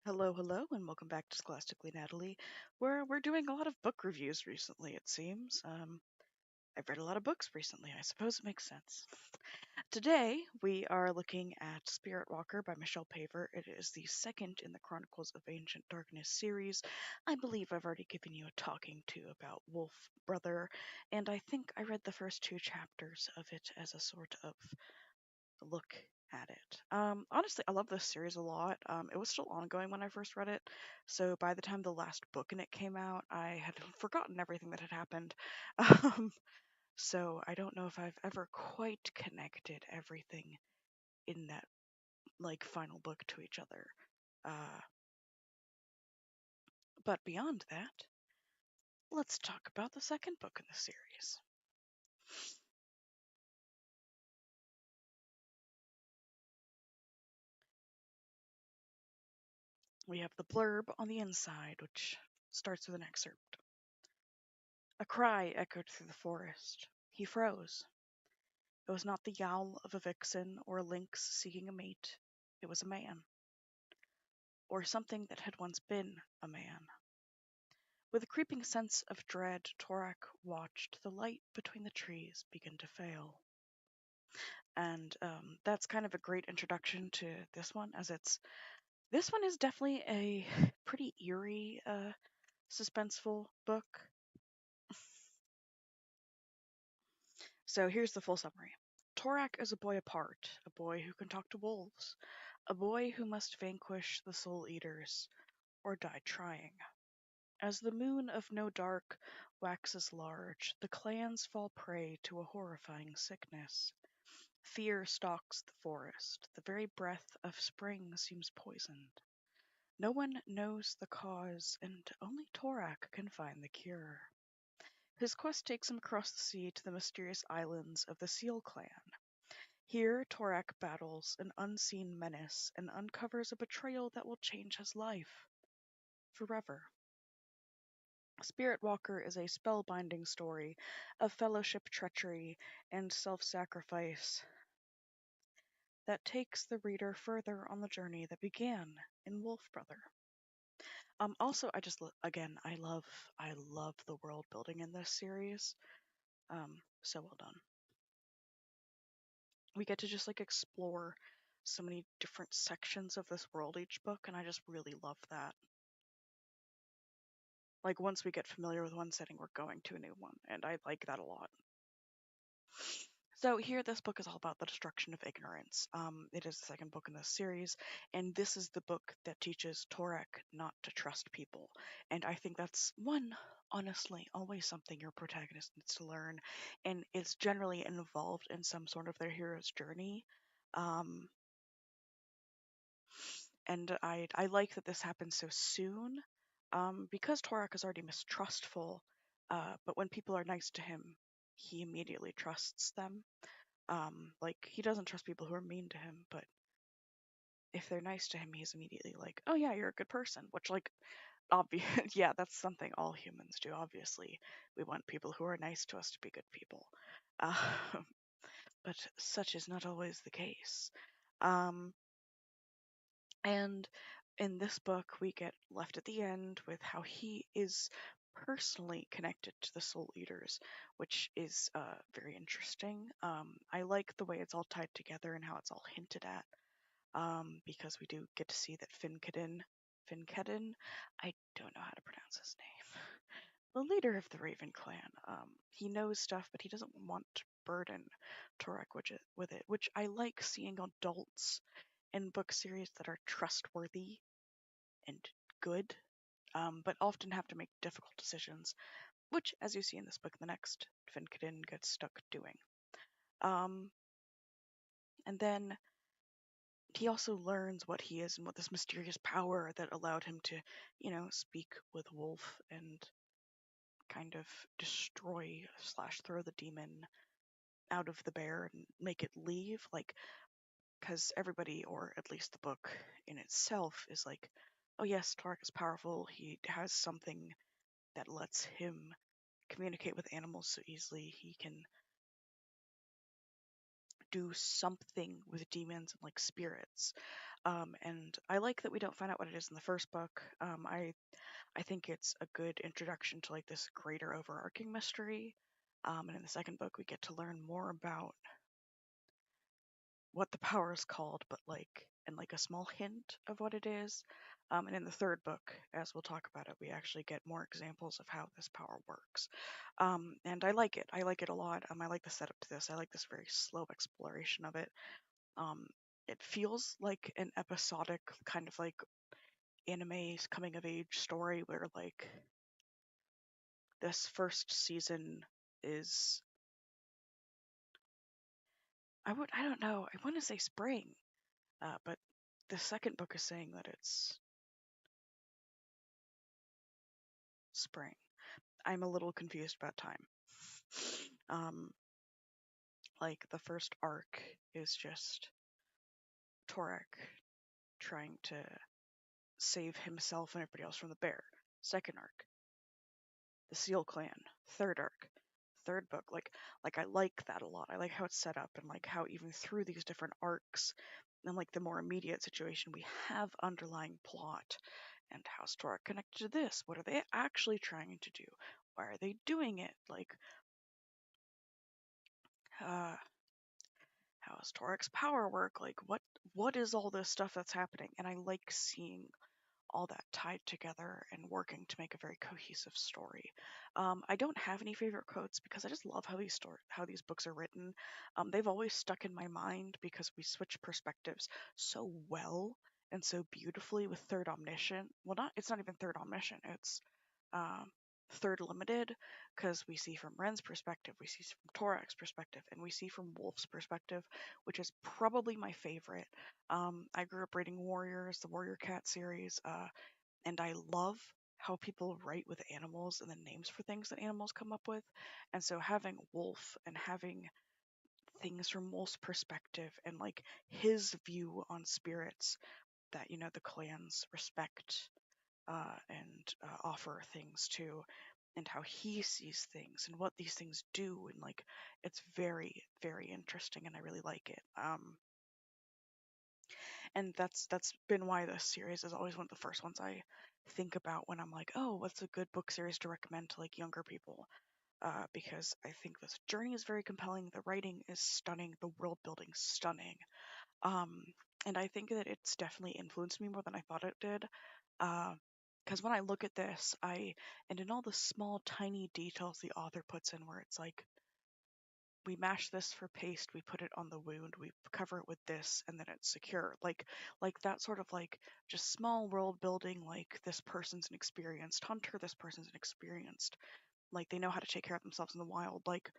Hello, hello, and welcome back to Scholastically Natalie, where we're doing a lot of book reviews recently, it seems. I've read a lot of books recently, I suppose it makes sense. Today, we are looking at Spirit Walker by Michelle Paver. It is the second in the Chronicles of Ancient Darkness series. I believe I've already given you a talking to about Wolf Brother, and I think I read the first two chapters of it as a sort of look at it. Honestly, I love this series a lot. It was still ongoing when I first read it, so by the time the last book in it came out, I had forgotten everything that had happened. Um, so I don't know if I've ever quite connected everything in that like final book to each other. Uh, but beyond that, let's talk about the second book in the series. We have the blurb on the inside, which starts with an excerpt. A cry echoed through the forest. He froze. It was not the yowl of a vixen or a lynx seeking a mate. It was a man, or something that had once been a man. With a creeping sense of dread, Torak watched the light between the trees begin to fail. And that's kind of a great introduction to this one, as this one is definitely a pretty eerie, suspenseful book. So here's the full summary. Torak is a boy apart, a boy who can talk to wolves, a boy who must vanquish the soul eaters, or die trying. As the moon of no dark waxes large, the clans fall prey to a horrifying sickness. Fear stalks the forest. The very breath of spring seems poisoned. No one knows the cause, and only Torak can find the cure. His quest takes him across the sea to the mysterious islands of the Seal Clan. Here, Torak battles an unseen menace and uncovers a betrayal that will change his life forever. Spirit Walker is a spellbinding story of fellowship, treachery, and self sacrifice that takes the reader further on the journey that began in Wolf Brother. Also, again, I love the world building in this series. So well done. We get to just like explore so many different sections of this world each book, and I just really love that. Like once we get familiar with one setting, we're going to a new one, and I like that a lot. So here, this book is all about the destruction of ignorance. It is the second book in this series, and this is the book that teaches Torek not to trust people. And I think that's honestly, always something your protagonist needs to learn, and it's generally involved in some sort of their hero's journey. Um, and I like that this happens so soon, because Torek is already mistrustful. But when people are nice to him, he immediately trusts them. Like he doesn't trust people who are mean to him, but if they're nice to him, he's immediately like, "Oh yeah, you're a good person." Which, like, obvious, yeah, that's something all humans do. Obviously, we want people who are nice to us to be good people, uh, but such is not always the case. Um, and in this book, we get left at the end with how he is personally connected to the Soul Eaters, which is very interesting. I like the way it's all tied together and how it's all hinted at, because we do get to see that Finkedin, I don't know how to pronounce his name, the leader of the Raven clan, he knows stuff, but he doesn't want to burden Torek with it, which I like seeing adults in book series that are trustworthy and good, but often have to make difficult decisions, which, as you see in this book, the next Finkedin gets stuck doing. Um, and then he also learns what he is and what this mysterious power that allowed him to, speak with Wolf and kind of destroy slash throw the demon out of the bear and make it leave. Like, because everybody, or at least the book in itself, is like, oh yes, Tark is powerful. He has something that lets him communicate with animals so easily. He can do something with demons and like spirits. And I like that we don't find out what it is in the first book. I think it's a good introduction to like this greater overarching mystery. And in the second book, we get to learn more about what the power is called, but like and like a small hint of what it is. And in the third book, as we'll talk about it, we actually get more examples of how this power works. And I like it. I like it a lot. I like the setup to this. I like this very slow exploration of it. Um, it feels like an episodic kind of like anime coming of age story where like this first season is I don't know, I want to say spring, but the second book is saying that it's spring. I'm a little confused about time. Um, like the first arc is just Torak trying to save himself and everybody else from the bear. Second arc, the Seal Clan. Third arc, third book. Like I like that a lot. I like how it's set up and like how even through these different arcs and like the more immediate situation we have underlying plot and how's Torak connected to this? What are they actually trying to do? Why are they doing it? Like uh how does Torak's power work? Like what is all this stuff that's happening? And I like seeing all that tied together and working to make a very cohesive story. I don't have any favorite quotes because I just love how these books are written. They've always stuck in my mind because we switch perspectives so well and so beautifully with Third Omniscient. Well, not it's not even Third Omniscient. It's um, Third Limited because we see from Ren's perspective, we see from Torak's perspective, and we see from Wolf's perspective, which is probably my favorite. I grew up reading Warriors, the Warrior Cat series, and I love how people write with animals and the names for things that animals come up with. And so having Wolf and having things from Wolf's perspective and like his view on spirits that, you know, the clans respect and offer things to, and how he sees things and what these things do. And like, it's very, very interesting and I really like it. And that's been why this series is always one of the first ones I think about when I'm like, oh, what's a good book series to recommend to like younger people? Because I think this journey is very compelling. The writing is stunning. The world building stunning. Um, and I think that it's definitely influenced me more than I thought it did. Because when I look at this, and in all the small, tiny details the author puts in, where it's like we mash this for paste, we put it on the wound, we cover it with this, and then it's secure. Like that sort of like just small world building, like this person's an experienced hunter, this person's an experienced, like they know how to take care of themselves in the wild. Like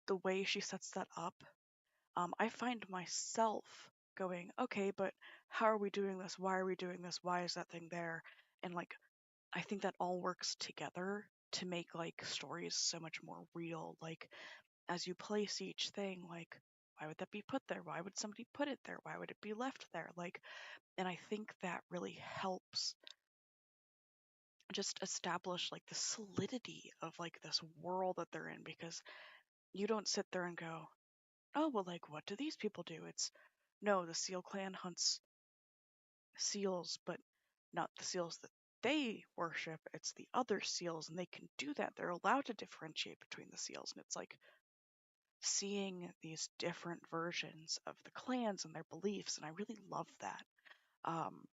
the way she sets that up, I find myself going, okay, but how are we doing this? Why are we doing this? Why is that thing there? And like I think that all works together to make like stories so much more real. Like as you place each thing, like, why would that be put there? Why would somebody put it there? Why would it be left there? Like, and I think that really helps just establish like the solidity of like this world that they're in because you don't sit there and go, oh, well, like, what do these people do? It's no, the Seal Clan hunts seals, but not the seals that they worship. It's the other seals, and they can do that. They're allowed to differentiate between the seals, and it's like, seeing these different versions of the clans and their beliefs, and I really love that. Um,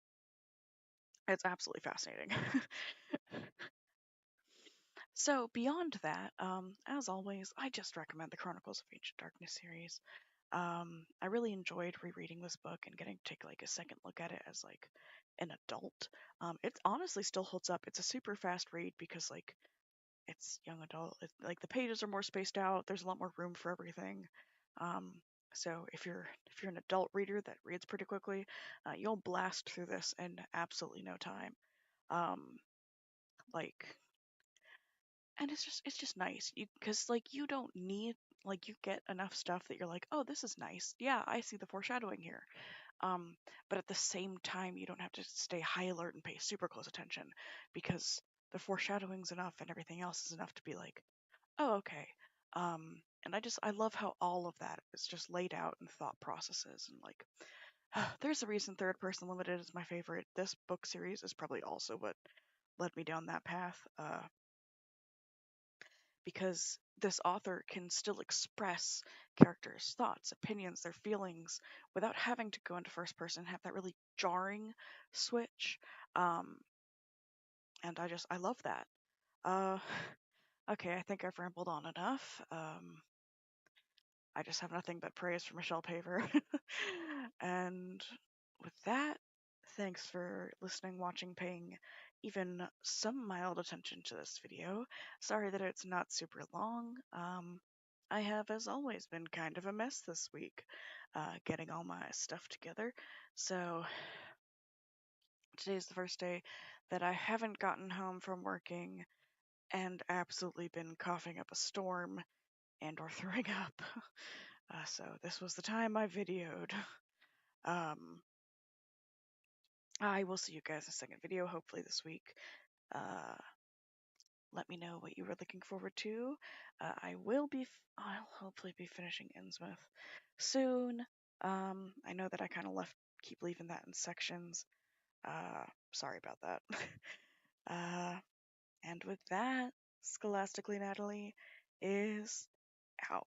it's absolutely fascinating. So beyond that, as always, I just recommend the Chronicles of Ancient Darkness series. I really enjoyed rereading this book and getting to take like a second look at it as like an adult. It honestly still holds up. It's a super fast read because like it's young adult. Like the pages are more spaced out. There's a lot more room for everything. Um, so if you're an adult reader that reads pretty quickly, you'll blast through this in absolutely no time. Um, like, and it's just nice. Because like you don't need like you get enough stuff that you're like, oh, this is nice. Yeah, I see the foreshadowing here. But at the same time, you don't have to stay high alert and pay super close attention because the foreshadowing's enough and everything else is enough to be like, oh, okay. And I love how all of that is just laid out in thought processes and like There's a reason Third Person Limited is my favorite. This book series is probably also what led me down that path, because this author can still express characters' thoughts, opinions, their feelings without having to go into first person and have that really jarring switch. Um, and I love that. Uh, okay, I think I've rambled on enough. I just have nothing but praise for Michelle Paver. And with that, thanks for listening, watching, paying even some mild attention to this video. Sorry that it's not super long. I have, as always, been kind of a mess this week, getting all my stuff together. So today's the first day that I haven't gotten home from working and absolutely been coughing up a storm and or throwing up. So this was the time I videoed. Um, I will see you guys in a second video, hopefully this week. Uh, Let me know what you were looking forward to. I'll hopefully be finishing Innsmouth soon. I know that I kind of keep leaving that in sections. Sorry about that. uh, and with that, Scholastically Natalie is out.